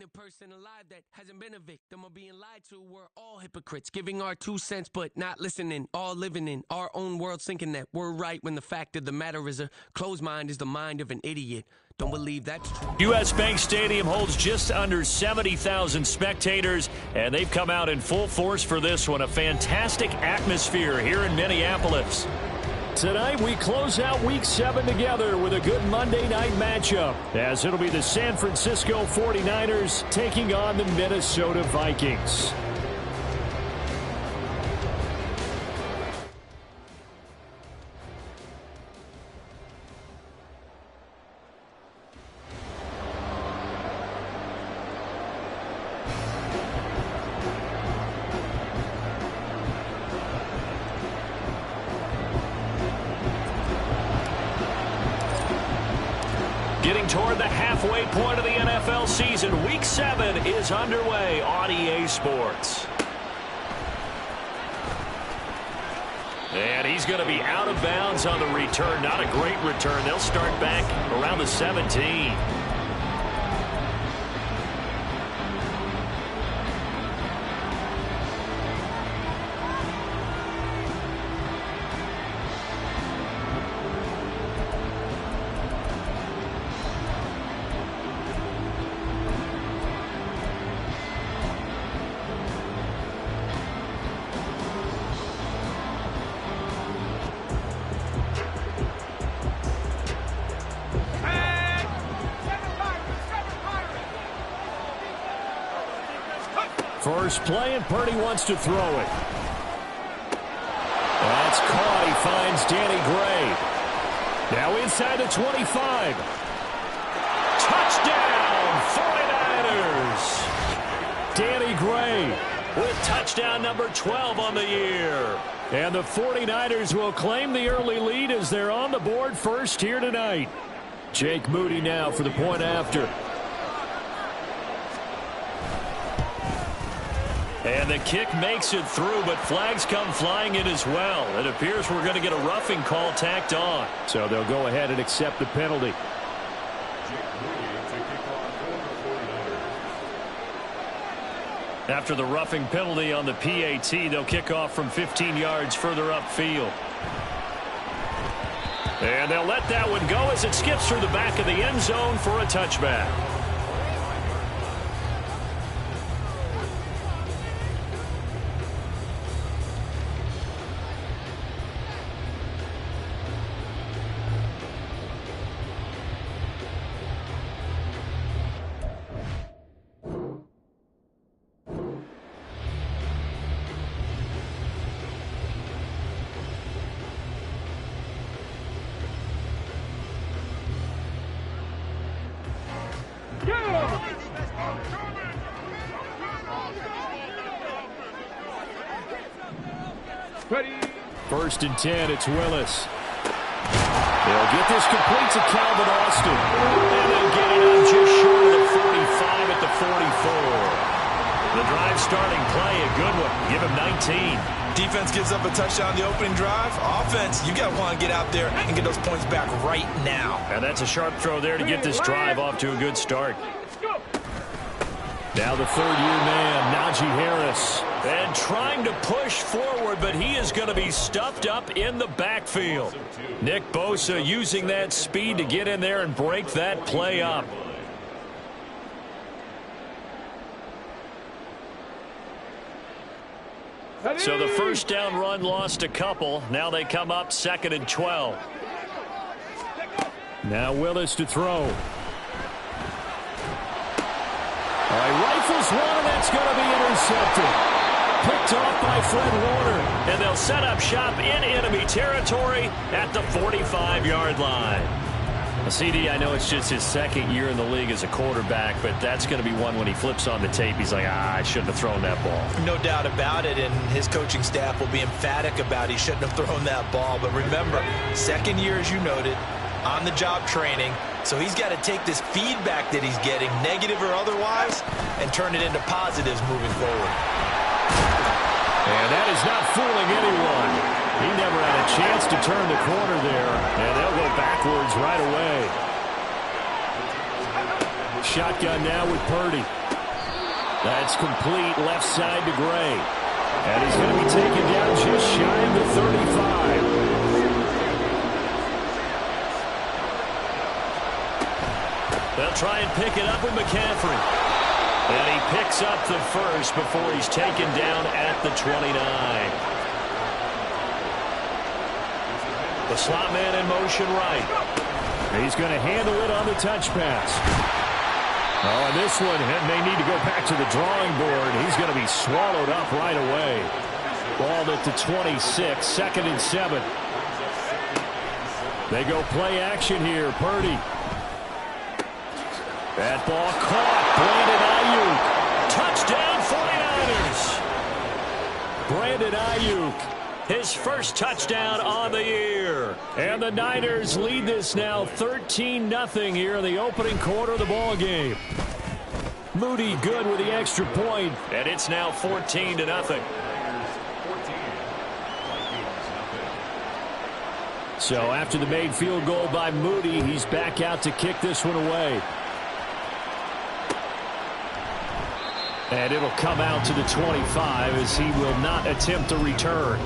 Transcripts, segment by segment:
a person alive that hasn't been a victim of being lied to. We're all hypocrites, giving our 2 cents but not listening, all living in our own world, thinking that we're right when the fact of the matter is a closed mind is the mind of an idiot. Don't believe that's true. U.S. Bank Stadium holds just under 70,000 spectators, and they've come out in full force for this one. A fantastic atmosphere here in Minneapolis. Tonight, we close out Week 7 together with a good Monday night matchup, as it'll be the San Francisco 49ers taking on the Minnesota Vikings. Getting toward the halfway point of the NFL season, Week 7 is underway on EA Sports. And he's going to be out of bounds on the return. Not a great return. They'll start back around the 17. First play, and Purdy wants to throw it. That's caught. He finds Danny Gray. Now inside the 25. Touchdown, 49ers! Danny Gray with touchdown number 12 on the year. And the 49ers will claim the early lead as they're on the board first here tonight. Jake Moody now for the point after. And the kick makes it through, but flags come flying in as well. It appears we're going to get a roughing call tacked on. So they'll go ahead and accept the penalty. After the roughing penalty on the PAT, they'll kick off from 15 yards further upfield. And they'll let that one go as it skips through the back of the end zone for a touchback. First and 10, it's Willis. They'll get this complete to Calvin Austin. And they'll get it up just short of the 45 at the 44. The drive starting play, a good one. Give him 19. Defense gives up a touchdown on the opening drive. Offense, you got to want to get out there and get those points back right now. And that's a sharp throw there to get this drive off to a good start. Now the third-year man, Najee Harris. And trying to push forward, but he is going to be stuffed up in the backfield. Nick Bosa using that speed to get in there and break that play up. So the first down run lost a couple. Now they come up 2nd and 12. Now Willis to throw. All right, rifles one, and that's going to be intercepted. Picked off by Fred Warner. And they'll set up shop in enemy territory at the 45-yard line. CD, I know it's just his second year in the league as a quarterback, but that's going to be one when he flips on the tape. He's like, I shouldn't have thrown that ball. No doubt about it, and his coaching staff will be emphatic about he shouldn't have thrown that ball. But remember, second year, as you noted, on-the-job training. So he's got to take this feedback that he's getting, negative or otherwise, and turn it into positives moving forward. And that is not fooling anyone. He never had a chance to turn the corner there, and they'll go backwards right away. Shotgun now with Purdy. That's complete left side to Gray. And he's going to be taken down just shy of the 35. They'll try and pick it up with McCaffrey. And he picks up the first before he's taken down at the 29. The slot man in motion right. He's going to handle it on the touch pass. Oh, and this one may need to go back to the drawing board. He's going to be swallowed up right away. Ball at the 26, 2nd and 7. They go play action here. Purdy. That ball caught. Brandon Ayuk. Brandon Ayuk. His first touchdown on the year. And the Niners lead this now 13-0 here in the opening quarter of the ball game. Moody good with the extra point, and it's now 14-0. So after the made field goal by Moody, he's back out to kick this one away. And it'll come out to the 25 as he will not attempt to return.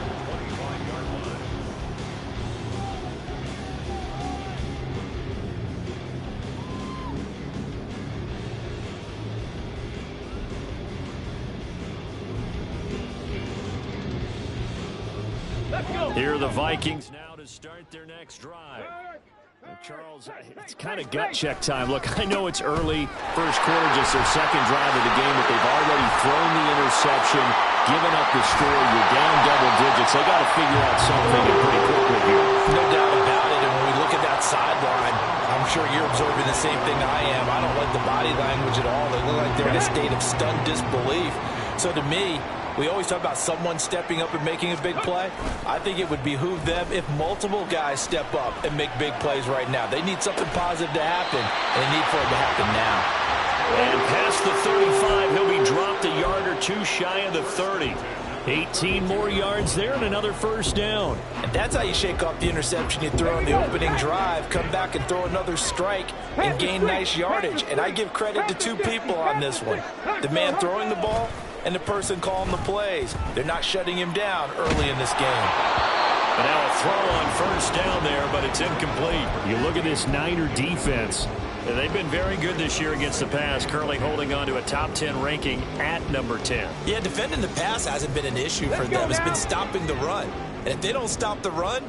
Here are the Vikings now to start their next drive. Charles, it's kind of gut check time. Look, I know it's early, first quarter, just their second drive of the game, but they've already thrown the interception, given up the score. You're down double digits. They got to figure out something pretty quickly here. No doubt about it. And when we look at that sideline, I'm sure you're observing the same thing I am. I don't like the body language at all. They look like they're in a state of stunned disbelief. So to me, we always talk about someone stepping up and making a big play. I think it would behoove them if multiple guys step up and make big plays right now. They need something positive to happen, and they need for it to happen now. And past the 35, he'll be dropped a yard or two shy of the 30. 18 more yards there and another first down. And that's how you shake off the interception you throw on the opening drive. Come back and throw another strike and gain nice yardage. And I give credit to two people on this one. The man throwing the ball and the person calling the plays. They're not shutting him down early in this game. But now a throw on first down there, but it's incomplete. You look at this Niner defense. They've been very good this year against the pass, currently holding on to a top 10 ranking at number 10. Yeah, defending the pass hasn't been an issue for them. It's been stopping the run. And if they don't stop the run,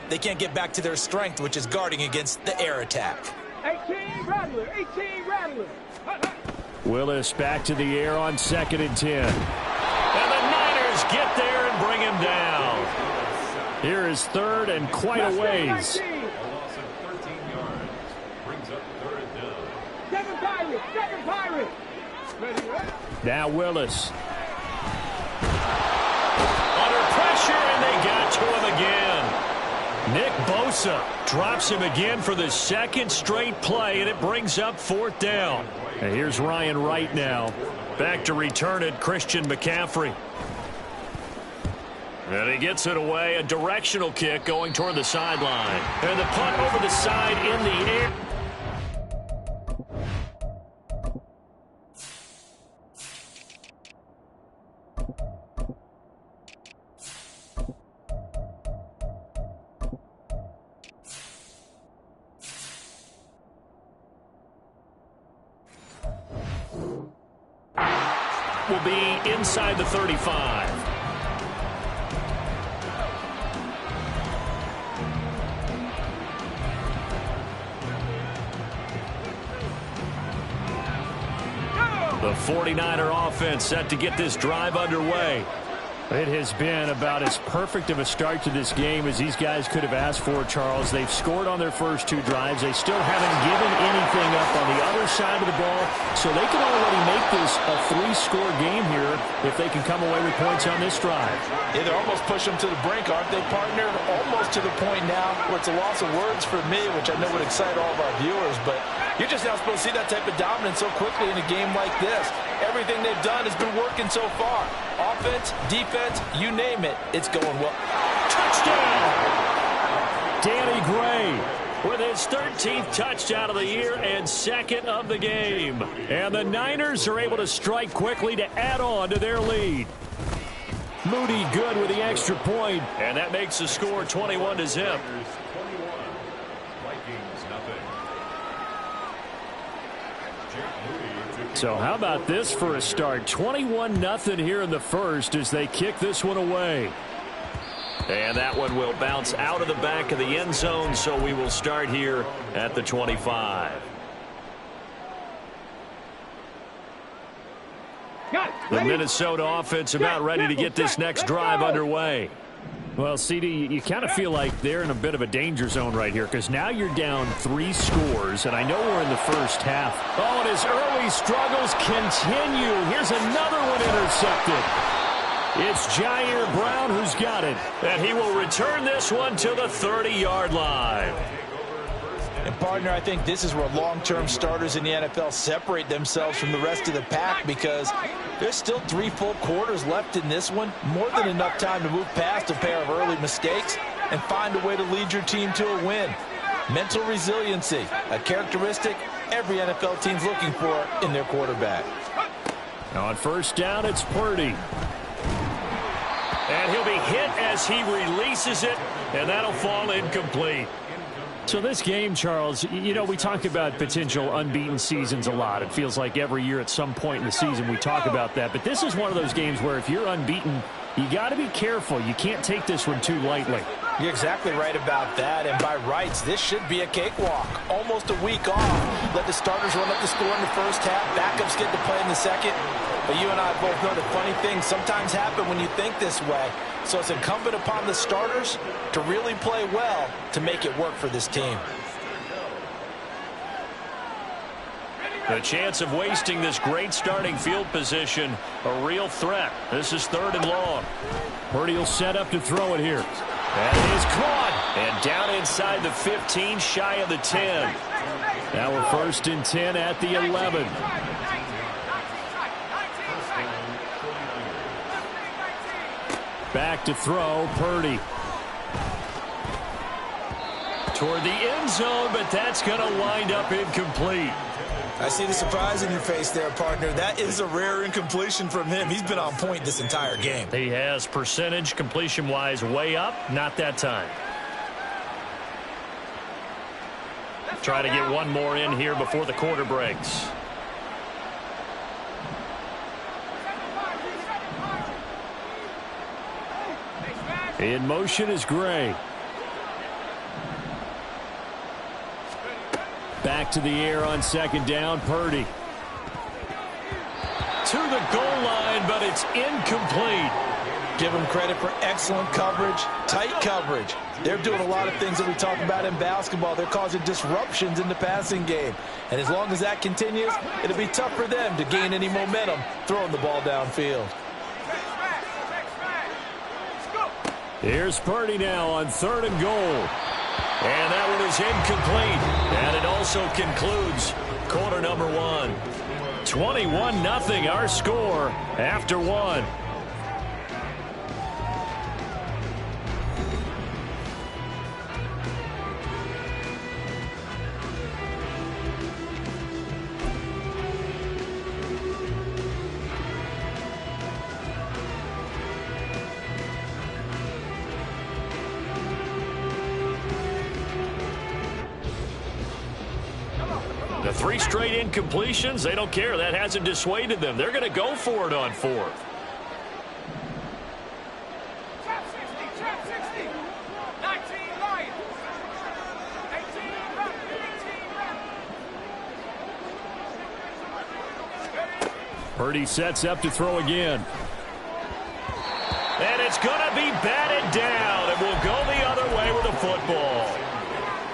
they can't get back to their strength, which is guarding against the air attack. 18 Rattler, 18 Rattler. Willis back to the air on 2nd and 10. And the Niners get there and bring him down. Here is 3rd and quite a ways. Second Pirate. Now Willis. Under pressure, and they got to him again. Nick Bosa drops him again for the second straight play, and it brings up 4th down. And here's Ryan Wright now. Back to return it, Christian McCaffrey. And he gets it away, a directional kick going toward the sideline. And the punt over the side in the air. Will be inside the 35. The 49er offense set to get this drive underway. It has been about as perfect of a start to this game as these guys could have asked for, Charles. They've scored on their first 2 drives. They still haven't given anything up on the other side of the ball, so they can already make this a 3-score game here if they can come away with points on this drive. Yeah, they're almost pushing them to the brink, aren't they, partner? Almost to the point now where it's a loss of words for me, which I know would excite all of our viewers, but you're just not supposed to see that type of dominance so quickly in a game like this. Everything they've done has been working so far. Offense, defense, you name it, it's going well. Touchdown! Danny Gray. with his 13th touchdown of the year and second of the game. And the Niners are able to strike quickly to add on to their lead. Moody good with the extra point, and that makes the score 21-0. So how about this for a start? 21-0 here in the first as they kick this one away. And that one will bounce out of the back of the end zone, so we will start here at the 25. The Minnesota offense about ready to get this next drive underway. Well, CD, you kind of feel like they're in a bit of a danger zone right here because now you're down 3 scores, and I know we're in the first half. Oh, and his early struggles continue. Here's another one intercepted. It's Jair Brown who's got it, and he will return this one to the 30-yard line. And, partner, I think this is where long-term starters in the NFL separate themselves from the rest of the pack because there's still 3 full quarters left in this one. More than enough time to move past a pair of early mistakes and find a way to lead your team to a win. Mental resiliency, a characteristic every NFL team's looking for in their quarterback. On first down, it's Purdy. And he'll be hit as he releases it, and that'll fall incomplete. So this game, Charles, you know, we talk about potential unbeaten seasons a lot. It feels like every year at some point in the season we talk about that. But this is one of those games where if you're unbeaten, you got to be careful. You can't take this one too lightly. You're exactly right about that. And by rights, this should be a cakewalk. Almost a week off. Let the starters run up the score in the first half. Backups get to play in the second. But you and I both know the funny things sometimes happen when you think this way. So it's incumbent upon the starters to really play well to make it work for this team. The chance of wasting this great starting field position, a real threat. This is 3rd and long. Purdy will set up to throw it here. That is caught. And down inside the 15, shy of the 10. Now we're 1st and 10 at the 11. Back to throw, Purdy. Toward the end zone, but that's going to wind up incomplete. I see the surprise in your face there, partner. That is a rare incompletion from him. He's been on point this entire game. He has percentage completion-wise way up, not that time. Try to get one more in here before the quarter breaks. In motion is Gray. Back to the air on 2nd down, Purdy. To the goal line, but it's incomplete. Give them credit for excellent coverage, tight coverage. They're doing a lot of things that we talk about in basketball. They're causing disruptions in the passing game. And as long as that continues, it'll be tough for them to gain any momentum throwing the ball downfield. Here's Purdy now on 3rd and goal. And that one is incomplete. And it also concludes quarter number 1. 21-0 our score after 1. The 3 straight incompletions, they don't care. That hasn't dissuaded them. They're going to go for it on 4th. Trap 60, trap 60. 19 Lions. 18 Raptors. 18 Raptors. Purdy sets up to throw again. And it's going to be batted down. It will go the other way with the football.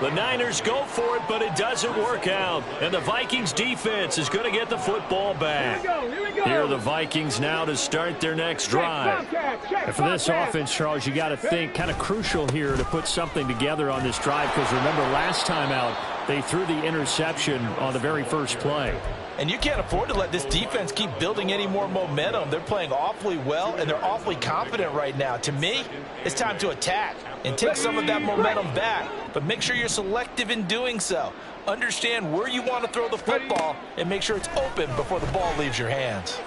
The Niners go for it, but it doesn't work out. And the Vikings defense is going to get the football back. Here we go. Here are the Vikings now to start their next drive. And for this offense, Charles, you got to think kind of crucial here to put something together on this drive because remember last time out, they threw the interception on the very first play. And you can't afford to let this defense keep building any more momentum. They're playing awfully well, and they're awfully confident right now. To me, it's time to attack. and take some of that momentum back. But make sure you're selective in doing so. Understand where you want to throw the football and make sure it's open before the ball leaves your hands.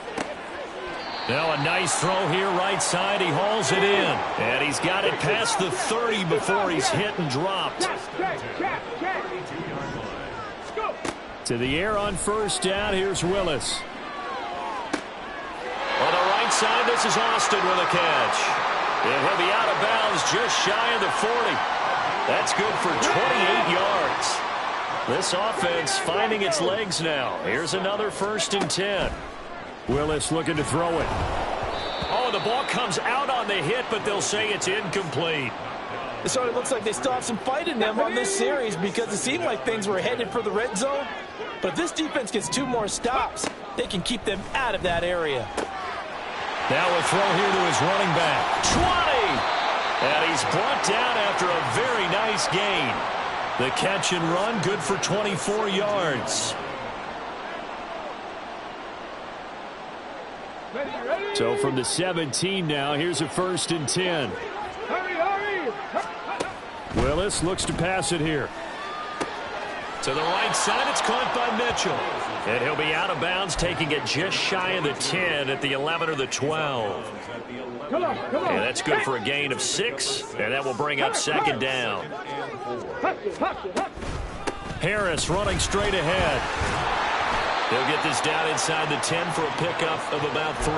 Now a nice throw here right side. He hauls it in. And he's got it past the 30 before he's hit and dropped. To the air on first down. Here's Willis. On the right side, this is Austin with a catch. And he'll be out of bounds just shy of the 40. That's good for 28 yards. This offense finding its legs now. Here's another 1st and 10. Willis looking to throw it. Oh, the ball comes out on the hit, but they'll say it's incomplete. It sort of looks like they still have some fight in them on this series because it seemed like things were headed for the red zone. But if this defense gets 2 more stops, they can keep them out of that area. Now a throw here to his running back. 20! And he's brought down after a very nice gain. The catch and run, good for 24 yards. So from the 17 now, here's a 1st and 10. Willis looks to pass it here. To the right side, it's caught by Mitchell. And he'll be out of bounds, taking it just shy of the 10 at the 11 or the 12. And that's good for a gain of 6, and that will bring up 2nd down. Harris running straight ahead. They'll get this down inside the 10 for a pickup of about 3.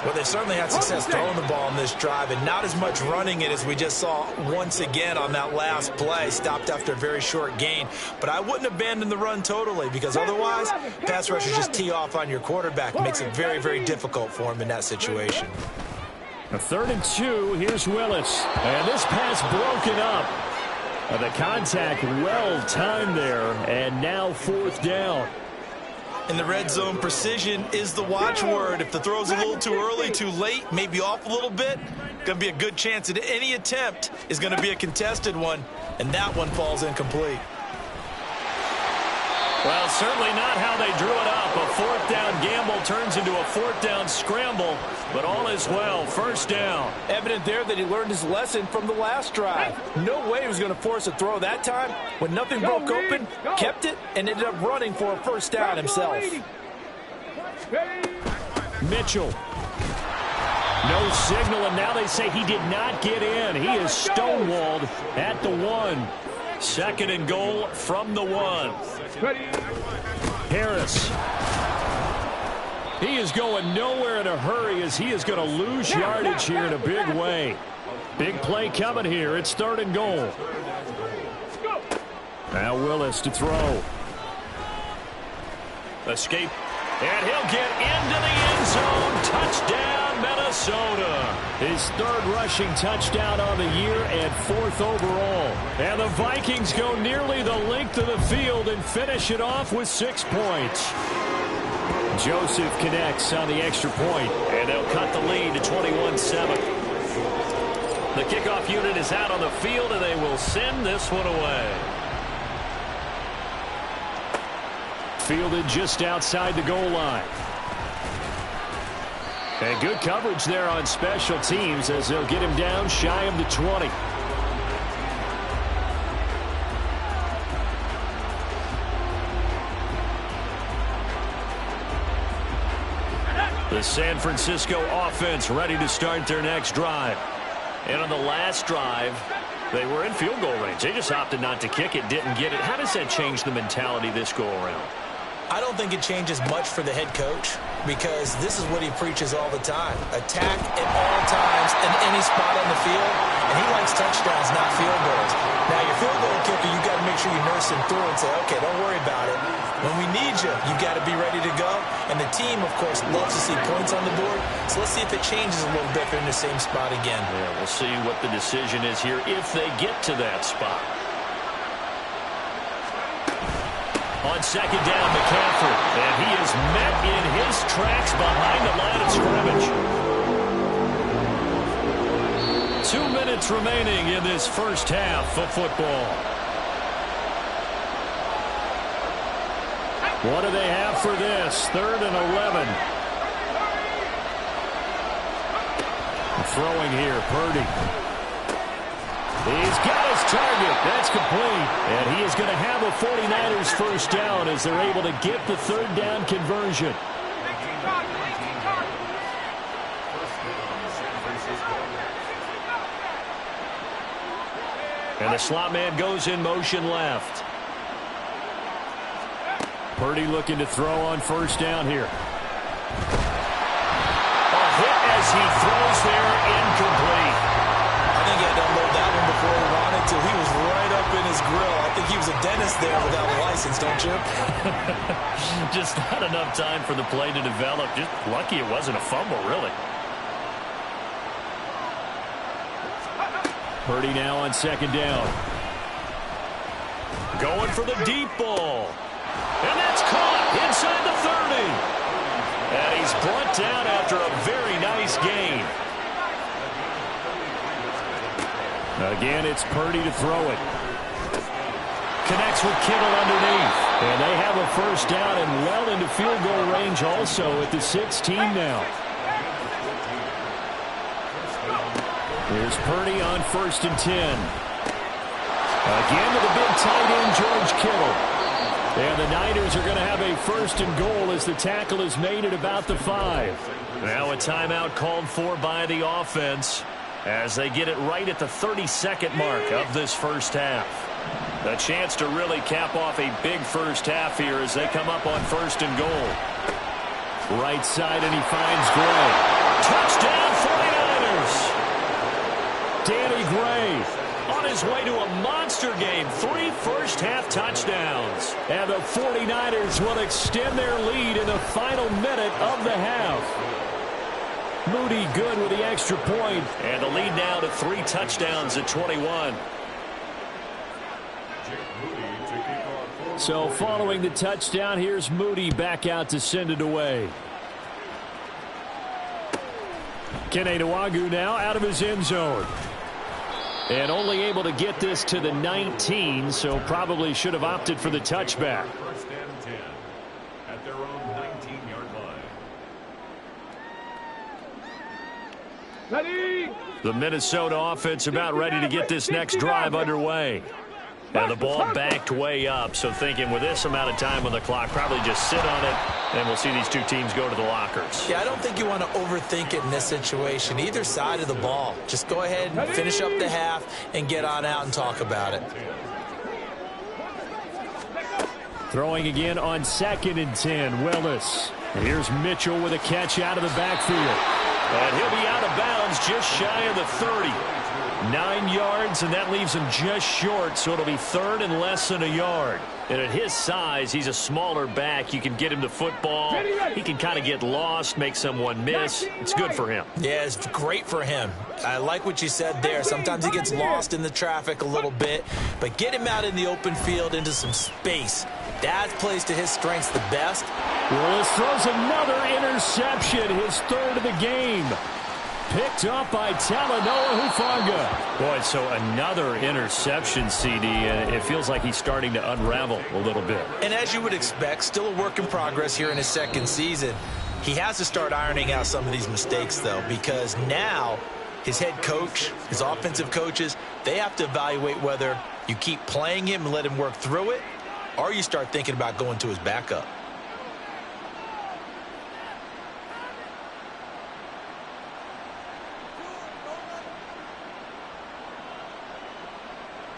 Well, they've certainly had success throwing the ball on this drive and not as much running it as we just saw once again on that last play. Stopped after a very short gain. But I wouldn't abandon the run totally because otherwise, pass rushers just tee off on your quarterback. It makes it very, very difficult for him in that situation. A 3rd and 2. Here's Willis. And this pass broken up. The contact well timed there. And now 4th down. In the red zone, precision is the watchword. If the throw's a little too early, too late, maybe off a little bit, going to be a good chance that any attempt is going to be a contested one, and that one falls incomplete. Well, certainly not how they drew it up. A 4th down gamble turns into a 4th down scramble, but all is well. 1st down. Evident there that he learned his lesson from the last drive. No way he was going to force a throw that time. When nothing broke open, kept it, and ended up running for a 1st down himself. Mitchell. No signal, and now they say he did not get in. He is stonewalled at the 1. 2nd and goal from the 1. Harris. He is going nowhere in a hurry as he is going to lose yardage here in a big way. Big play coming here. It's 3rd and goal. Now Willis to throw. Escape. And he'll get into the end zone. Touchdown, Minnesota. His 3rd rushing touchdown on the year and 4th overall. And the Vikings go nearly the length of the field and finish it off with 6 points. Joseph connects on the extra point, and they'll cut the lead to 21-7. The kickoff unit is out on the field, and they will send this one away. Fielded just outside the goal line. And good coverage there on special teams as they'll get him down shy of the 20. The San Francisco offense ready to start their next drive. And on the last drive, they were in field goal range. They just opted not to kick it, didn't get it. How does that change the mentality this go around? I don't think it changes much for the head coach because this is what he preaches all the time. Attack at all times in any spot on the field, and he likes touchdowns, not field goals. Now, your field goal kicker, you got to make sure you nurse him through and say, okay, don't worry about it. When we need you, you got to be ready to go. And the team, of course, loves to see points on the board. So let's see if it changes a little bit if they're in the same spot again. Yeah, we'll see what the decision is here if they get to that spot. On 2nd down, McCaffrey. And he is met in his tracks behind the line of scrimmage. 2 minutes remaining in this first half of football. What do they have for this? 3rd and 11. Throwing here, Purdy. He's got his target. That's complete. And he is going to have a 49ers first down as they're able to get the third down conversion. And the slot man goes in motion left. Purdy looking to throw on first down here. A hit as he throws there, incomplete. I think he had to unload that one before he wanted to. He was right up in his grill. I think he was a dentist there without a license, don't you? Just not enough time for the play to develop. Just lucky it wasn't a fumble, really. Purdy now on second down. Going for the deep ball. And that's caught inside the 30. And he's brought down after a very nice gain. Again, it's Purdy to throw it. Connects with Kittle underneath. And they have a first down and well into field goal range also at the 16 now. Here's Purdy on 1st and 10. Again to the big tight end, George Kittle. And the Niners are going to have a 1st and goal as the tackle is made at about the 5. Now a timeout called for by the offense as they get it right at the 32nd mark of this first half. A chance to really cap off a big first half here as they come up on 1st and goal. Right side, and he finds Gray. Touchdown 49ers! Danny Gray on his way to a monster game. 3 first-half touchdowns. And the 49ers will extend their lead in the final minute of the half. Moody good with the extra point. And the lead now to 3 touchdowns at 21. So following the touchdown, here's Moody back out to send it away. Quin now out of his end zone. And only able to get this to the 19, so probably should have opted for the touchback. First and 10 at their own 19-yard line. The Minnesota offense about ready to get this next drive underway. And the ball backed way up, so thinking with this amount of time on the clock, probably just sit on it, and we'll see these two teams go to the lockers. Yeah, I don't think you want to overthink it in this situation. Either side of the ball. Just go ahead and finish up the half and get on out and talk about it. Throwing again on 2nd and 10, Willis. And here's Mitchell with a catch out of the backfield. And he'll be out of bounds just shy of the 30. 9 yards, and that leaves him just short, so it'll be 3rd and less than a yard. And at his size, he's a smaller back. You can get him the football. He can kind of get lost, make someone miss. It's good for him. Yeah, it's great for him. I like what you said there. Sometimes he gets lost in the traffic a little bit, but get him out in the open field into some space. That plays to his strengths the best. Willis throws another interception, his 3rd of the game. Picked up by Talanoa Hufanga. Boy, so another interception, CD, and it feels like he's starting to unravel a little bit. And as you would expect, still a work in progress here in his 2nd season. He has to start ironing out some of these mistakes, though, because now his head coach, his offensive coaches, they have to evaluate whether you keep playing him and let him work through it, or you start thinking about going to his backup.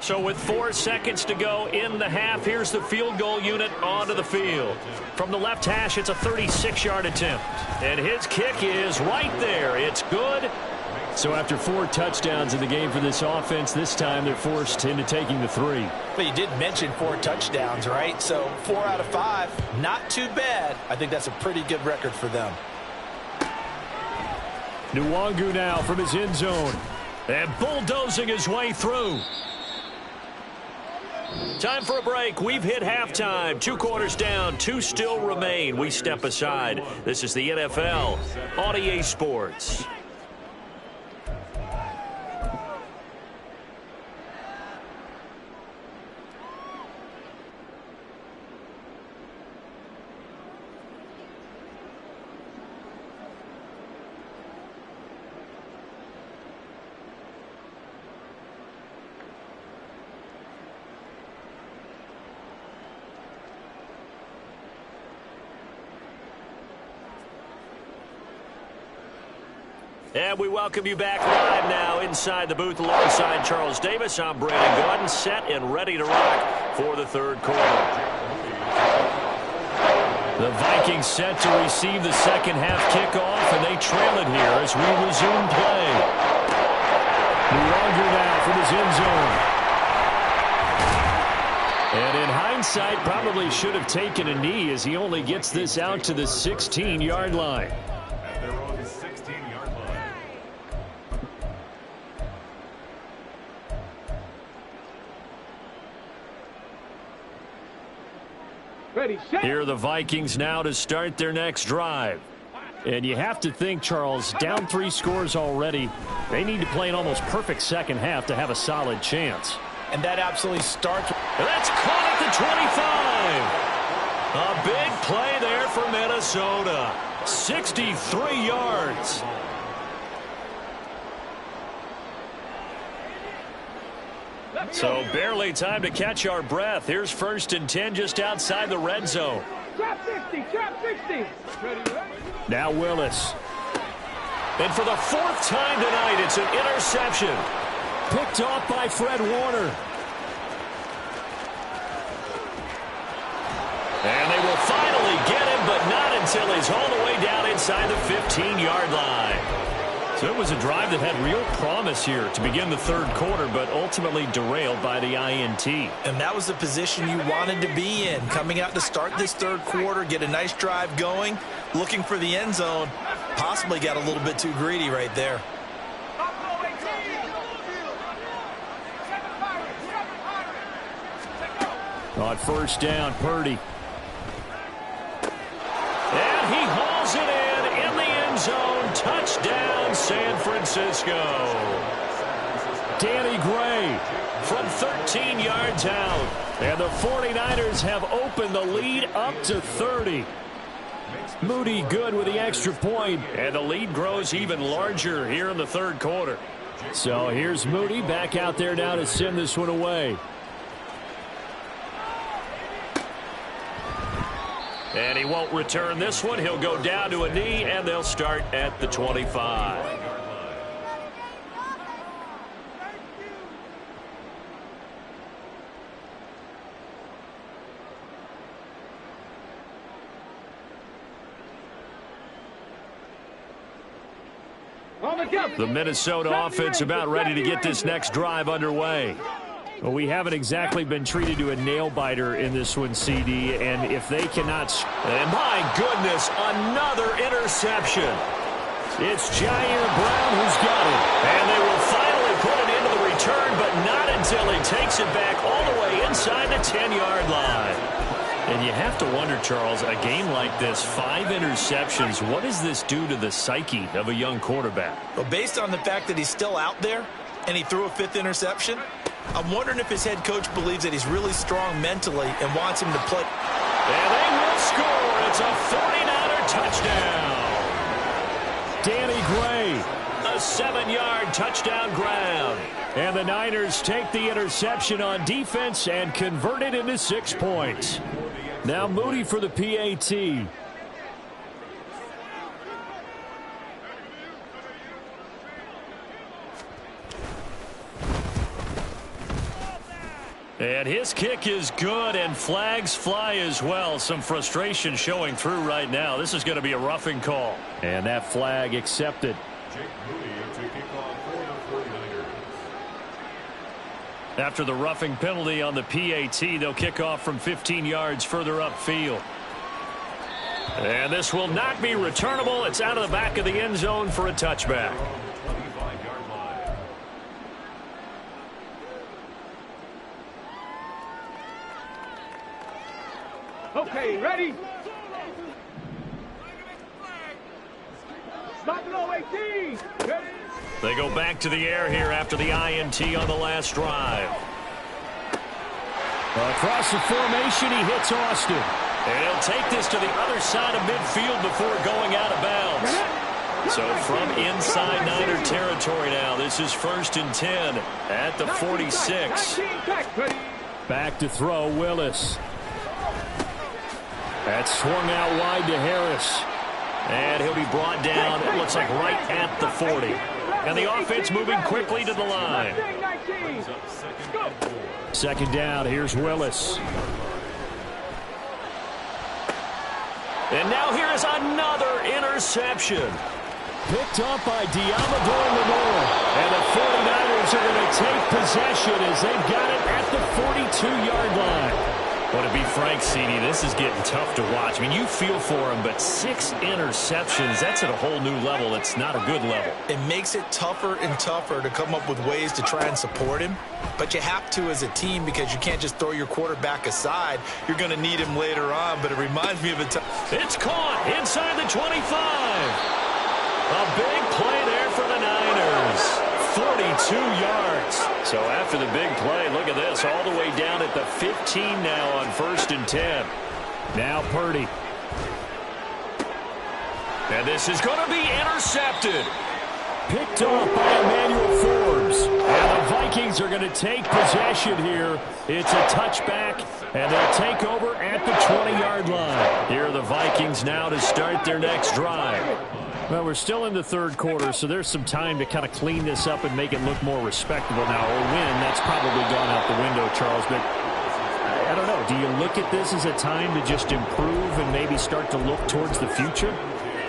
So with 4 seconds to go in the half, here's the field goal unit onto the field. From the left hash, it's a 36-yard attempt. And his kick is right there. It's good. So after 4 touchdowns in the game for this offense, this time they're forced into taking the 3. But you did mention 4 touchdowns, right? So 4 out of 5, not too bad. I think that's a pretty good record for them. Nwangu now from his end zone. And bulldozing his way through. Time for a break. We've hit halftime. 2 quarters down. 2 still remain. We step aside. This is the NFL on EA Sports. And we welcome you back live now inside the booth alongside Charles Davis. I'm Brandon Gordon, set and ready to rock for the third quarter. The Vikings set to receive the second half kickoff, and they trail it here as we resume play. Longer now from his end zone. And in hindsight, probably should have taken a knee as he only gets this out to the 16-yard line. At their own 16-yard line. Ready, set. Here are the Vikings now to start their next drive. And you have to think, Charles, down 3 scores already. They need to play an almost perfect second half to have a solid chance. And that absolutely starts. And that's caught at the 25. A big play there for Minnesota. 63 yards. So barely time to catch our breath. Here's 1st and 10 just outside the red zone. Trap 60, trap 60. Ready, ready. Now Willis. And for the 4th time tonight, it's an interception. Picked off by Fred Warner. And they will finally get him, but not until he's all the way down inside the 15-yard line. So it was a drive that had real promise here to begin the third quarter, but ultimately derailed by the INT. And that was the position you wanted to be in. Coming out to start this third quarter, get a nice drive going, looking for the end zone. Possibly got a little bit too greedy right there. On 1st down, Purdy. And he hauls it in the end zone. Touchdown, San Francisco. Danny Gray. From 13 yards out. And the 49ers have opened the lead up to 30. Moody good with the extra point. And the lead grows even larger here in the third quarter. So here's Moody back out there now to send this one away. And he won't return this one. He'll go down to a knee, and they'll start at the 25. The Minnesota offense about ready to get this next drive underway. Well, we haven't exactly been treated to a nail-biter in this one, CD, and if they cannot... And my goodness, another interception. It's Jair Brown who's got it. And they will finally put it into the return, but not until he takes it back all the way inside the 10-yard line. And you have to wonder, Charles, a game like this, 5 interceptions, what does this do to the psyche of a young quarterback? Well, based on the fact that he's still out there and he threw a 5th interception, I'm wondering if his head coach believes that he's really strong mentally and wants him to play. And they will score. It's a 49er touchdown. Danny Gray. A 7-yard touchdown grab. And the Niners take the interception on defense and convert it into 6 points. Now Moody for the PAT. And his kick is good, and flags fly as well. Some frustration showing through right now. This is going to be a roughing call. And that flag accepted. Jake Moody to kick off for the 49ers. After the roughing penalty on the PAT, they'll kick off from 15 yards further upfield. And this will not be returnable. It's out of the back of the end zone for a touchback. 25-yard line. Okay, ready? Stop below 18. Ready? They go back to the air here after the INT on the last drive. Across the formation, he hits Austin. And he'll take this to the other side of midfield before going out of bounds. So from inside Niner territory now, this is 1st and 10 at the 46. Back to throw, Willis. That's swung out wide to Harris. And he'll be brought down, it looks looks like right at the 40. And the offense moving quickly to the line. Second down, here's Willis. And now here is another interception. Picked up by Diamador Lenore. And the 49ers are going to take possession as they've got it at the 42-yard line. Well, to be frank, CD, this is getting tough to watch. I mean, you feel for him, but 6 interceptions, that's at a whole new level. It's not a good level. It makes it tougher and tougher to come up with ways to try and support him. But you have to as a team because you can't just throw your quarterback aside. You're going to need him later on, but it reminds me of a time. It's caught inside the 25. A big play there for the Niners. 42 yards. So after the big play, look at this, all the way down at the 15 now on 1st and 10. Now Purdy. And this is going to be intercepted. Picked off by Emmanuel Forbes. And the Vikings are going to take possession here. It's a touchback, and they'll take over at the 20-yard line. Here are the Vikings now to start their next drive. Well, we're still in the third quarter, so there's some time to kind of clean this up and make it look more respectable now. Or win, that's probably gone out the window, Charles. But I don't know. Do you look at this as a time to just improve and maybe start to look towards the future?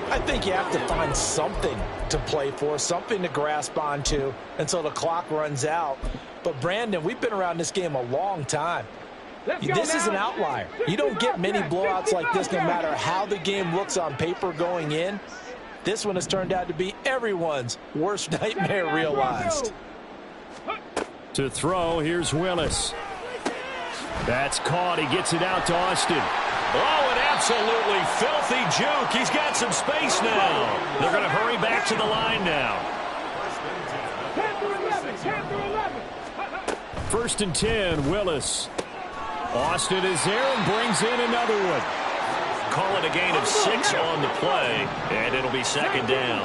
I think you have to find something to play for, something to grasp onto until the clock runs out. But, Brandon, we've been around this game a long time. This is an outlier. You don't get many blowouts like this no matter how the game looks on paper going in. This one has turned out to be everyone's worst nightmare realized. To throw, here's Willis. That's caught. He gets it out to Austin. Oh, an absolutely filthy juke. He's got some space now. They're going to hurry back to the line now. 1st and 10, Willis. Austin is there and brings in another one. Call it a gain of 6 on the play, and it'll be 2nd down.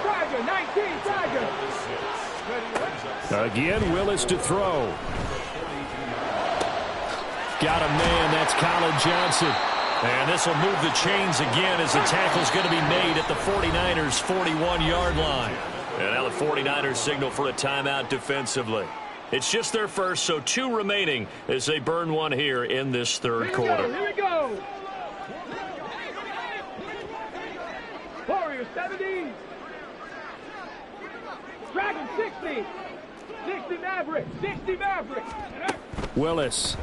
Again, Willis to throw. Got a man, that's Colin Johnson. And this will move the chains again as the tackle's going to be made at the 49ers' 41-yard line. And now the 49ers signal for a timeout defensively. It's just their first, so 2 remaining as they burn one here in this third quarter. Here we go. Warriors 70. Dragon 60. 60 Maverick. 60 Maverick. Willis.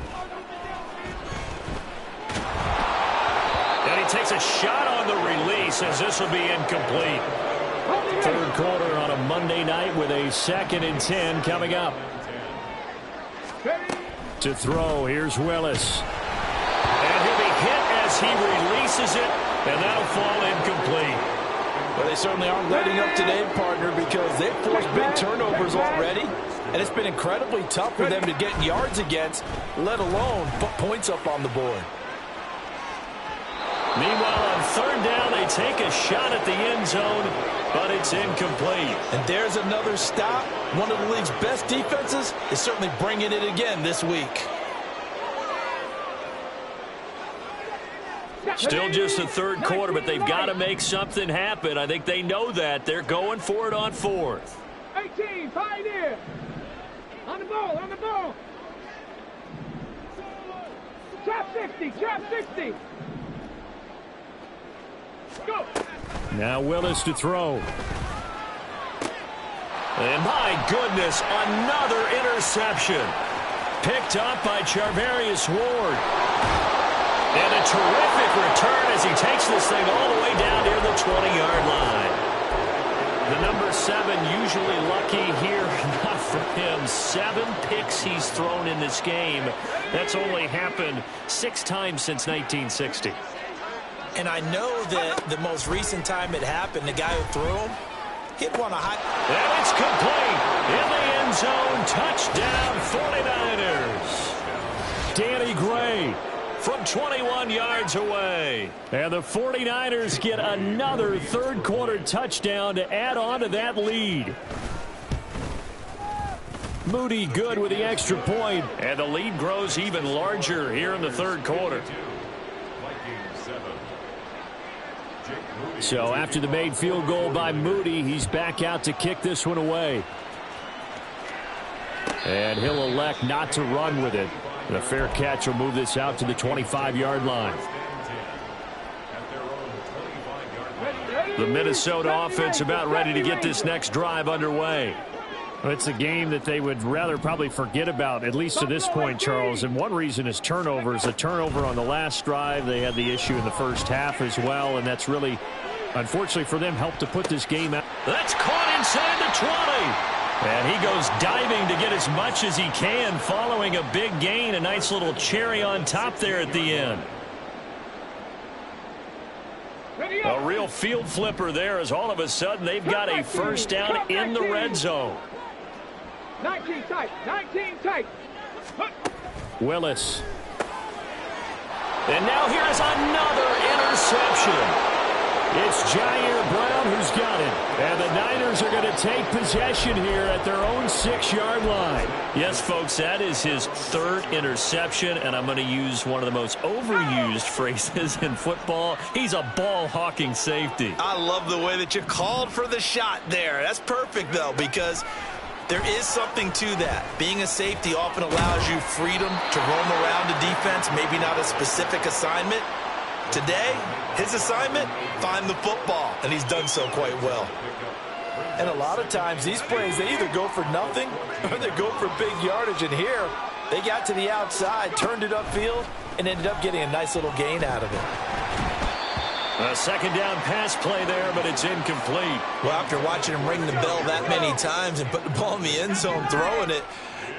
And he takes a shot on the release as this will be incomplete. Third quarter on a Monday night with a 2nd and 10 coming up. To throw, here's Willis. And he'll be hit as he releases it, and that'll fall incomplete. Well, they certainly aren't letting up today, partner, because they've forced big turnovers already, and it's been incredibly tough for them to get yards against, let alone put points up on the board. Meanwhile, on 3rd down, they take a shot at the end zone, but it's incomplete. And there's another stop. One of the league's best defenses is certainly bringing it again this week. Still just the third quarter, but they've got to make something happen. I think they know that. They're going for it on 4th. 18, Pioneer. On the ball, on the ball. Trap 60, trap 60. Go. Now Willis to throw. And my goodness, another interception. Picked up by Charvarius Ward. And a terrific return as he takes this thing all the way down near the 20-yard line. The number 7 usually lucky here, not for him. 7 picks he's thrown in this game. That's only happened 6 times since 1960. And I know that the most recent time it happened, the guy who threw him, hit one a high. And it's complete. In the end zone, touchdown 49ers. Danny Gray. From 21 yards away. And the 49ers get another third quarter touchdown to add on to that lead. Moody good with the extra point. And the lead grows even larger here in the third quarter. Vikings 7. Jake Moody. So after the made field goal by Moody, he's back out to kick this one away. And he'll elect not to run with it. And a fair catch will move this out to the 25-yard line. The Minnesota offense about ready to get this next drive underway. Well, it's a game that they would rather probably forget about, at least to this point, Charles. And one reason is turnovers. A turnover on the last drive. They had the issue in the first half as well, and that's really, unfortunately for them, helped to put this game out. That's caught inside the 20. And he goes diving to get as much as he can following a big gain. A nice little cherry on top there at the end. A real field flipper there, as all of a sudden they've got a first down in the red zone. 19 tight, 19 tight. Willis. And now here's another interception. It's Jair Brown who's got it. And the Niners are going to take possession here at their own 6-yard line. Yes, folks, that is his third interception, and I'm going to use one of the most overused phrases in football. He's a ball-hawking safety. I love the way that you called for the shot there. That's perfect, though, because there is something to that. Being a safety often allows you freedom to roam around the defense, maybe not a specific assignment. Today, his assignment, find the football, and he's done so quite well. And a lot of times, these plays, they either go for nothing or they go for big yardage. And here, they got to the outside, turned it upfield, and ended up getting a nice little gain out of it. A second down pass play there, but it's incomplete. Well, after watching him ring the bell that many times and put the ball in the end zone, throwing it,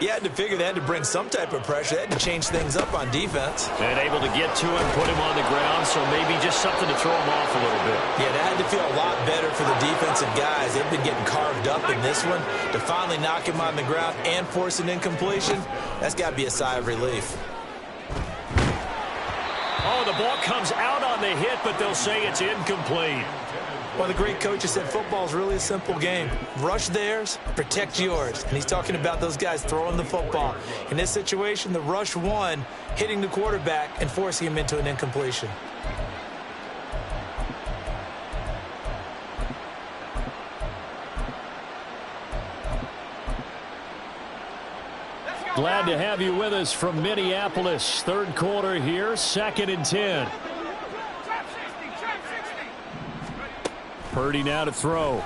you had to figure they had to bring some type of pressure. They had to change things up on defense. And able to get to him, put him on the ground, so maybe just something to throw him off a little bit. Yeah, that had to feel a lot better for the defensive guys. They've been getting carved up in this one. To finally knock him on the ground and force an incompletion, that's got to be a sigh of relief. Oh, the ball comes out on the hit, but they'll say it's incomplete. Well, the great coach has said football is really a simple game. Rush theirs, protect yours. And he's talking about those guys throwing the football. In this situation, the rush one, hitting the quarterback and forcing him into an incompletion. Glad to have you with us from Minneapolis. Third quarter here, 2nd and 10. Purdy now to throw.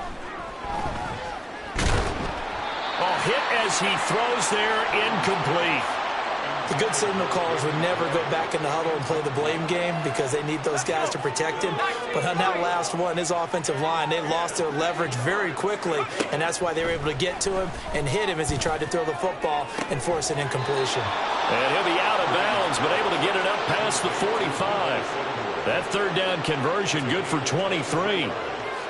Oh, hit as he throws there, incomplete. The good signal callers would never go back in the huddle and play the blame game because they need those guys to protect him. But on that last one, his offensive line, they lost their leverage very quickly, and that's why they were able to get to him and hit him as he tried to throw the football and force an incompletion. And he'll be out of bounds, but able to get it up past the 45. That third down conversion good for 23.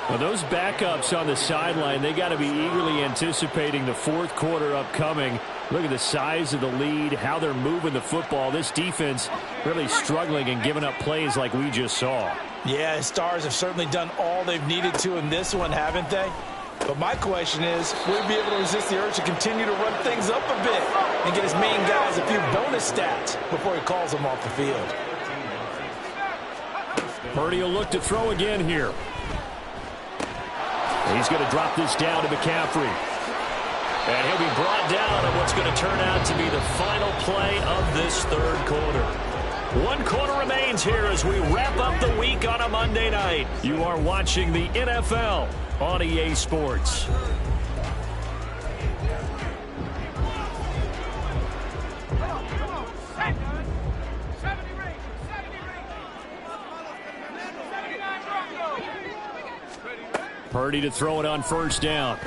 Well, those backups on the sideline, they got to be eagerly anticipating the fourth quarter upcoming. Look at the size of the lead, how they're moving the football. This defense really struggling and giving up plays like we just saw. Yeah, his Stars have certainly done all they've needed to in this one, haven't they? But my question is, will he be able to resist the urge to continue to run things up a bit and get his main guys a few bonus stats before he calls them off the field? Purdy will look to throw again here. He's going to drop this down to McCaffrey. And he'll be brought down on what's going to turn out to be the final play of this third quarter. 1 quarter remains here as we wrap up the week on a Monday night. You are watching the NFL on EA Sports. Purdy to throw it on first down.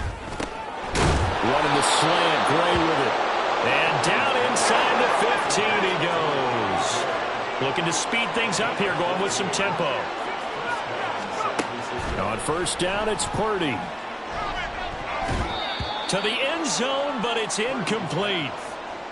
Running the slant, Gray with it. And down inside the 15 he goes. Looking to speed things up here, going with some tempo. On first down, it's Purdy. To the end zone, but it's incomplete.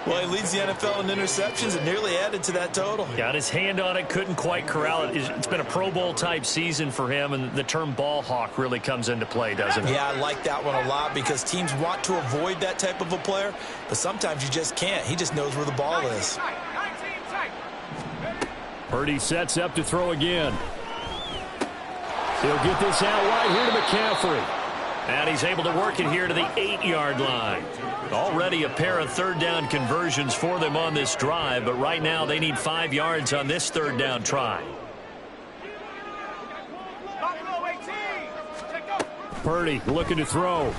Well, he leads the NFL in interceptions and nearly added to that total. Got his hand on it, couldn't quite corral it. It's been a Pro Bowl-type season for him, and the term ball hawk really comes into play, doesn't it? Yeah, I like that one a lot because teams want to avoid that type of a player, but sometimes you just can't. He just knows where the ball is. Purdy sets up to throw again. He'll get this out wide here to McCaffrey. And he's able to work it here to the 8-yard line. Already a pair of third down conversions for them on this drive, but right now they need 5 yards on this third down try. Purdy looking to throw.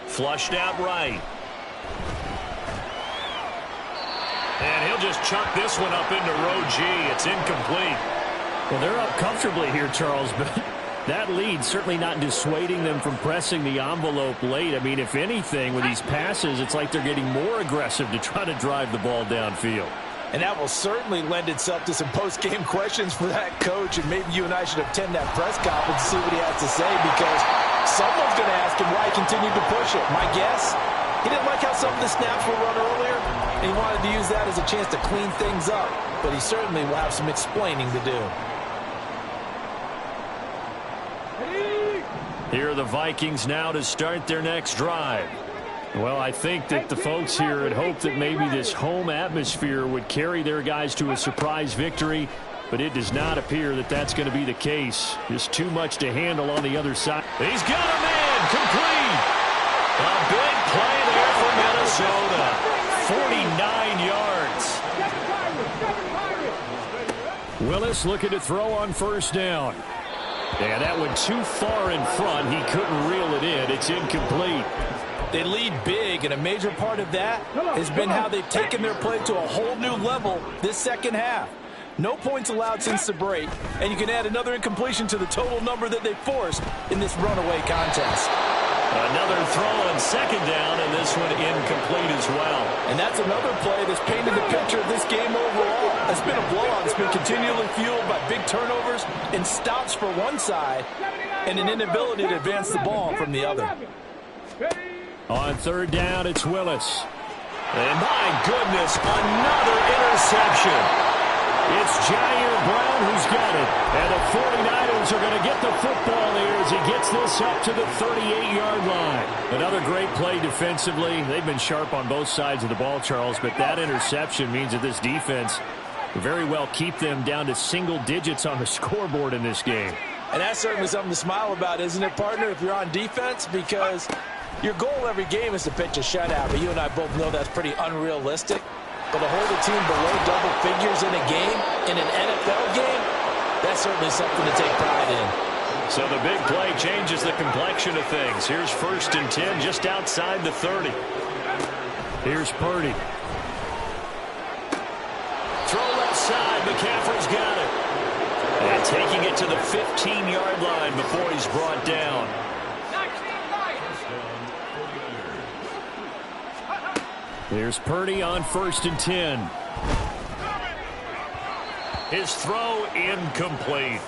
Flushed out right. And he'll just chuck this one up into row G. It's incomplete. Well, they're up comfortably here, Charles, but that lead certainly not dissuading them from pressing the envelope late. I mean, if anything, with these passes, it's like they're getting more aggressive to try to drive the ball downfield. And that will certainly lend itself to some post-game questions for that coach, and maybe you and I should attend that press conference to see what he has to say, because someone's going to ask him why he continued to push it. My guess, he didn't like how some of the snaps were run earlier, and he wanted to use that as a chance to clean things up, but he certainly will have some explaining to do. Here are the Vikings now to start their next drive. Well, I think that the folks here had hoped that maybe this home atmosphere would carry their guys to a surprise victory, but it does not appear that that's going to be the case. Just too much to handle on the other side. He's got a man complete. A big play there for Minnesota. 49 yards. Willis looking to throw on first down. Yeah, that went too far in front. He couldn't reel it in. It's incomplete. They lead big, and a major part of that has been how they've taken their play to a whole new level this second half. No points allowed since the break, and you can add another incompletion to the total number that they forced in this runaway contest. Another throw on second down, and this one incomplete as well. And that's another play that's painted the picture of this game overall. It's been a blowout. It's been continually fueled by big turnovers and stops for one side and an inability to advance the ball from the other. On third down, it's Willis. And my goodness, another interception. It's Jair Brown who's got it. And the 49ers are going to get the football here as he gets this up to the 38-yard line. Another great play defensively. They've been sharp on both sides of the ball, Charles, but that interception means that this defense will very well keep them down to single digits on the scoreboard in this game. And that's certainly something to smile about, isn't it, partner, if you're on defense? Because your goal every game is to pitch a shutout, but you and I both know that's pretty unrealistic. But to hold a team below double figures in a game, in an NFL game, that's certainly something to take pride in. So the big play changes the complexion of things. Here's 1st and 10 just outside the 30. Here's Purdy. Throw left side. McCaffrey's got it. And taking it to the 15-yard line before he's brought down. There's Purdy on 1st and 10. His throw incomplete.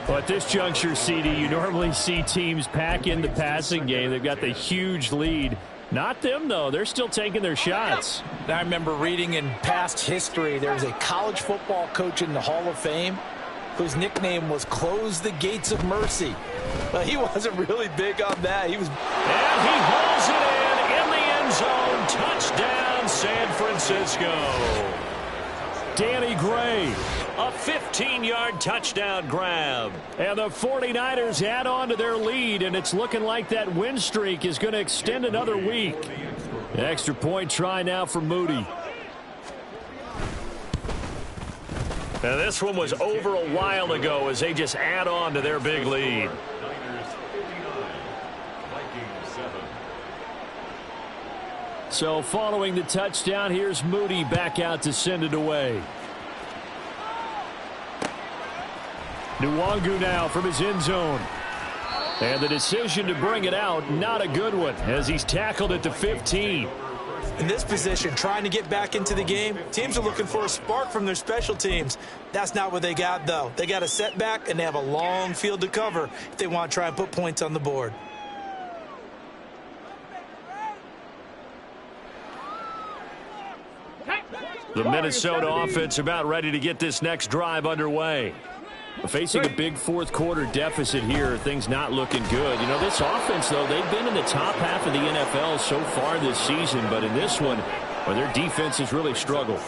Well, at this juncture, CD, you normally see teams pack in the passing game. They've got the huge lead. Not them, though. They're still taking their shots. I remember reading in past history, there was a college football coach in the Hall of Fame whose nickname was Close the Gates of Mercy. But he wasn't really big on that. He was... And he hauls it in the end zone. Touchdown, San Francisco. Danny Gray. A 15-yard touchdown grab. And the 49ers add on to their lead, and it's looking like that win streak is going to extend another week. Extra point try now for Moody. Now this one was over a while ago as they just add on to their big lead. So following the touchdown, here's Moody back out to send it away. Nwangu now from his end zone. And the decision to bring it out, not a good one, as he's tackled at the 15. In this position, trying to get back into the game, teams are looking for a spark from their special teams. That's not what they got, though. They got a setback, and they have a long field to cover if they want to try and put points on the board. The Minnesota offense about ready to get this next drive underway. Facing a big fourth quarter deficit here, things not looking good. You know, this offense, though, they've been in the top half of the NFL so far this season, but in this one, well, their defense has really struggled.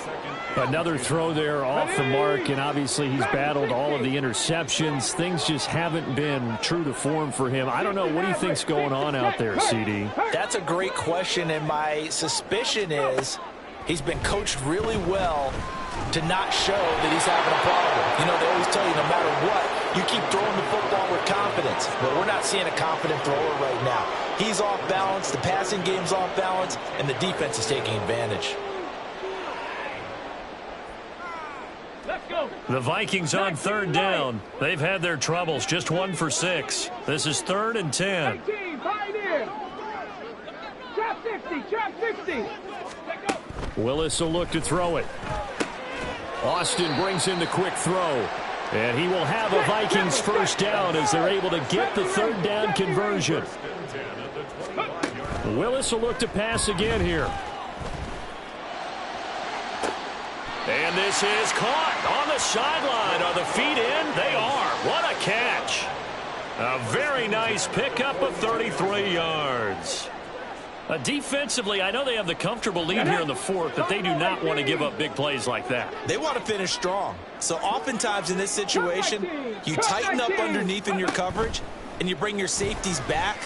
Another throw there off the mark, and obviously he's battled all of the interceptions. Things just haven't been true to form for him. I don't know. What do you think's going on out there, CD? That's a great question, and my suspicion is he's been coached really well to not show that he's having a problem. You know, they always tell you no matter what, you keep throwing the football with confidence. But we're not seeing a confident thrower right now. He's off balance, the passing game's off balance, and the defense is taking advantage. The Vikings on third down. They've had their troubles, just 1 for 6. This is 3rd and 10. Trap 60. Willis will look to throw it. Austin brings in the quick throw. And he will have a Vikings first down as they're able to get the third down conversion. Willis will look to pass again here. And this is caught on the sideline. Are the feet in? They are. What a catch. A very nice pickup of 33 yards. Defensively, I know they have the comfortable lead here in the 4th, but they do not want to give up big plays like that. They want to finish strong. So oftentimes in this situation, you tighten up underneath in your coverage, and you bring your safeties back.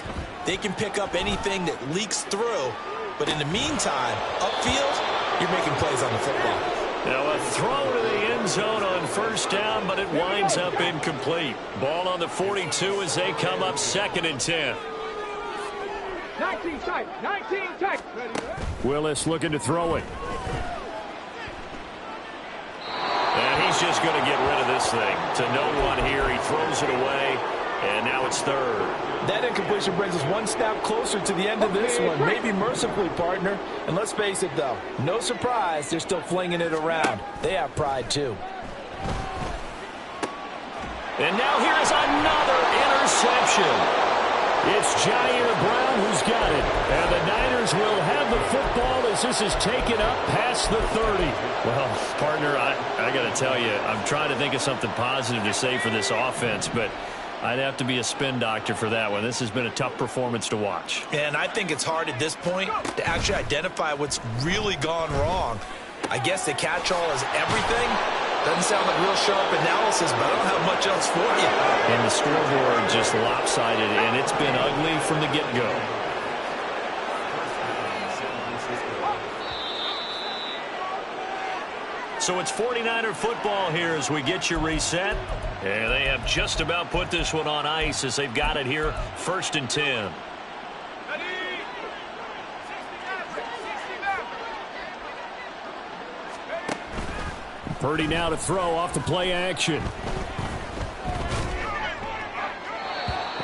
They can pick up anything that leaks through. But in the meantime, upfield, you're making plays on the football. Now a throw to the end zone on first down, but it winds up incomplete. Ball on the 42 as they come up 2nd and 10. 19 tight. Willis looking to throw it. And he's just going to get rid of this thing. To no one here. He throws it away, and now it's 3rd. That incompletion brings us one step closer to the end of this one. Maybe mercifully, partner. And let's face it, though. No surprise, they're still flinging it around. They have pride, too. And now here's another interception. It's Jair Brown who's got it. And the Niners will have the football as this is taken up past the 30. Well, partner, I got to tell you, I'm trying to think of something positive to say for this offense, but I'd have to be a spin doctor for that one. This has been a tough performance to watch. And I think it's hard at this point to actually identify what's really gone wrong. I guess the catch-all is everything. Doesn't sound like real sharp analysis, but I don't have much else for you. And the scoreboard just lopsided, and it's been ugly from the get-go. So it's 49er football here as we get you reset. And they have just about put this one on ice as they've got it here, 1st and 10. Purdy now to throw off the play action.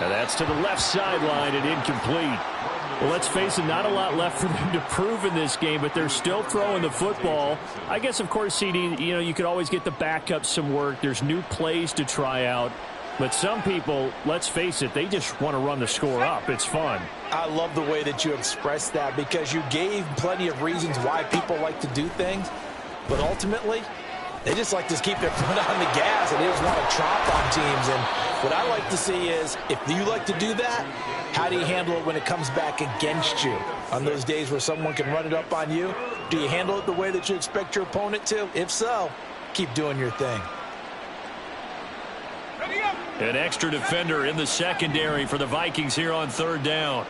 And that's to the left sideline and incomplete. Well, let's face it, not a lot left for them to prove in this game, but they're still throwing the football. I guess, of course, CD, you could always get the backup some work. There's new plays to try out. But some people, let's face it, they just want to run the score up. It's fun. I love the way that you expressed that because you gave plenty of reasons why people like to do things. But ultimately, they just like to keep their foot on the gas, and they just want to tromp on teams. And what I like to see is, if you like to do that, how do you handle it when it comes back against you? On those days where someone can run it up on you, do you handle it the way that you expect your opponent to? If so, keep doing your thing. An extra defender in the secondary for the Vikings here on 3rd down.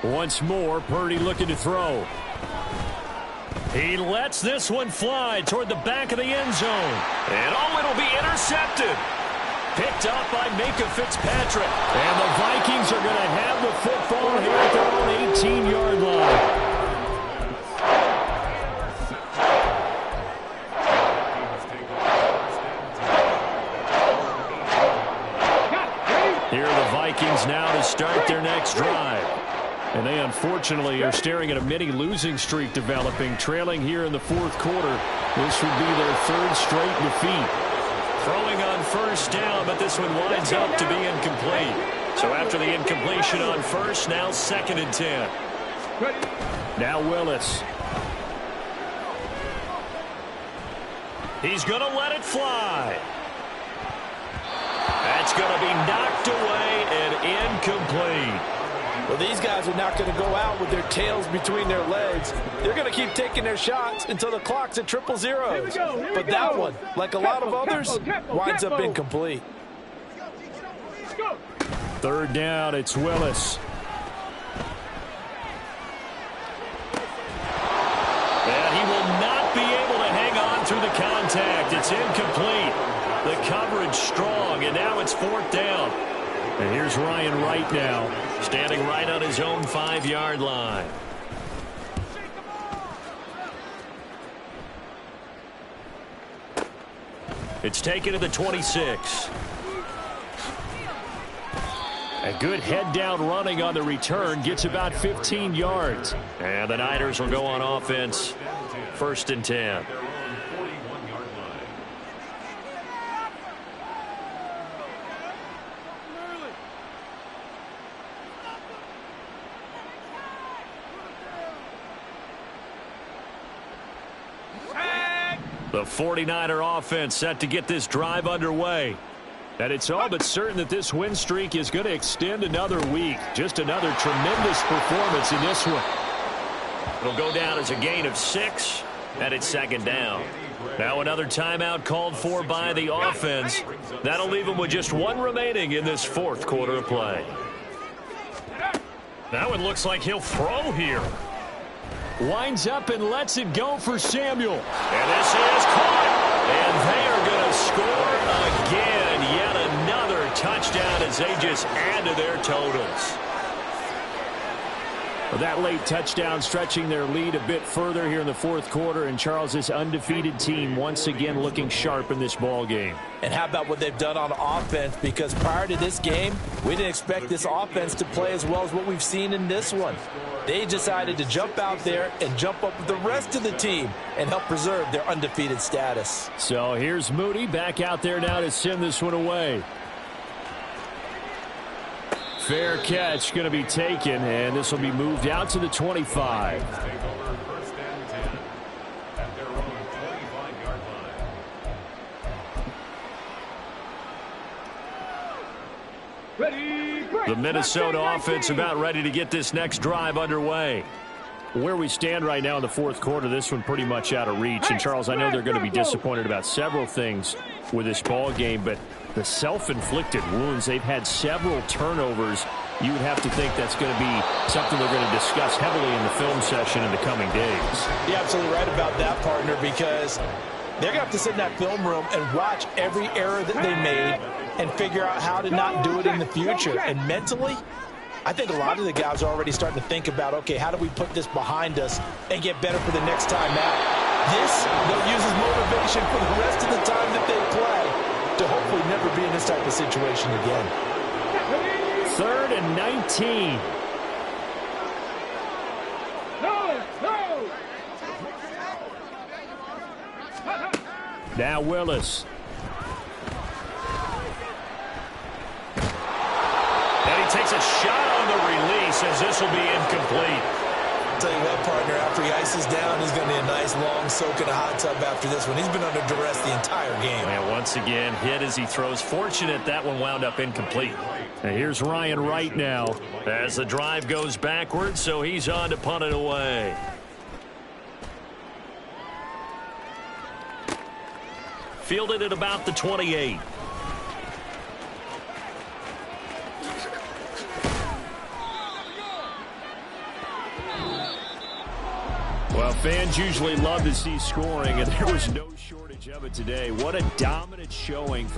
Once more, Purdy looking to throw. He lets this one fly toward the back of the end zone. And it'll be intercepted. Picked up by Micah Fitzpatrick. And the Vikings are going to have the football here at their own 18-yard line. Here are the Vikings now to start their next drive. And they unfortunately are staring at a mini losing streak developing, trailing here in the 4th quarter. This would be their 3rd straight defeat. Throwing on first down, but this one winds up to be incomplete. So after the incompletion on first, now 2nd and 10. Now Willis. He's going to let it fly. That's It's going to be knocked away and incomplete. Well, these guys are not going to go out with their tails between their legs. They're going to keep taking their shots until the clock's at 0-0. But that one, like a lot of others, winds up incomplete. Third down, it's Willis. And he will not be able to hang on through the contact. It's incomplete. The coverage strong, and now it's fourth down. And here's Ryan Wright now, standing right on his own 5-yard line. It's taken to the 26. A good head-down running on the return, gets about 15 yards. And the Niners will go on offense, 1st and 10. The 49er offense set to get this drive underway. And it's all but certain that this win streak is going to extend another week. Just another tremendous performance in this one. It'll go down as a gain of 6, and it's 2nd down. Now another timeout called for by the offense. That'll leave them with just 1 remaining in this 4th quarter of play. Now it looks like he'll throw here. Winds up and lets it go for Samuel. And this is caught. And they are going to score again. Yet another touchdown as they just add to their totals. Well, that late touchdown stretching their lead a bit further here in the 4th quarter. And Charles, this undefeated team once again looking sharp in this ball game. And how about what they've done on offense? Because prior to this game, we didn't expect this offense to play as well as what we've seen in this one. They decided to jump out there and jump up with the rest of the team and help preserve their undefeated status. So here's Moody back out there now to send this one away. Fair catch going to be taken, and this will be moved out to the 25. The Minnesota offense about ready to get this next drive underway. Where we stand right now in the 4th quarter, this one pretty much out of reach. And, Charles, I know they're going to be disappointed about several things with this ball game, but the self-inflicted wounds, they've had several turnovers. You would have to think that's going to be something they're going to discuss heavily in the film session in the coming days. You're absolutely right about that, partner, because they're going to have to sit in that film room and watch every error that they made and figure out how to not do it in the future. And mentally, I think a lot of the guys are already starting to think about, okay, how do we put this behind us and get better for the next time out? This, they'll use as motivation for the rest of the time that they play to hopefully never be in this type of situation again. 3rd and 19. Now Willis. And he takes a shot on the release as this will be incomplete. I'll tell you what, partner, after he ices down, he's going to need a nice long soak in a hot tub after this one. He's been under duress the entire game. And once again, hit as he throws. Fortunate that one wound up incomplete. And here's Ryan Wright now. As the drive goes backwards, so he's on to punt it away. Fielded at about the 28. Well, fans usually love to see scoring, and there was no shortage of it today. What a dominant showing from